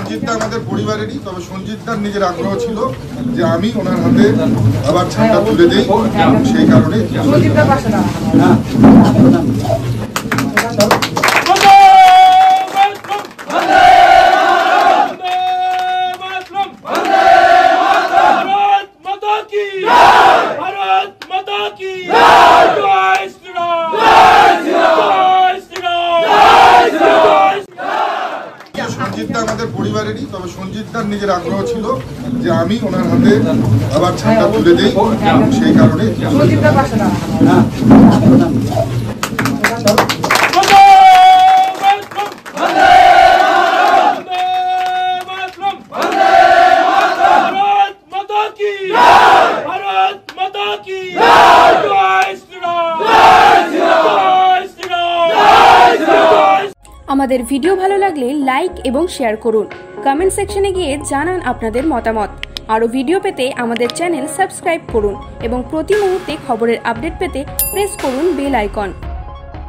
সঞ্জিতদা আমাদের পরিবারেরই, তবে সঞ্জিতদার নিজের আগ্রহ ছিল যে আমি ওনার হাতে আবার ঝান্ডা তুলে দিই, সেই কারণে সঞ্জিতদা আমাদের পরিবারেরই, তবে সঞ্জিতদার নিজের আগ্রহ ছিল যে আমি ওনার হাতে আবার ঝান্ডা তুলে দিই, সেই কারণে আমাদের ভিডিও ভালো লাগলে লাইক এবং শেয়ার করুন। কমেন্ট সেকশনে গিয়ে জানান আপনাদের মতামত। আরও ভিডিও পেতে আমাদের চ্যানেল সাবস্ক্রাইব করুন এবং প্রতি মুহূর্তে খবরের আপডেট পেতে প্রেস করুন বেল আইকন।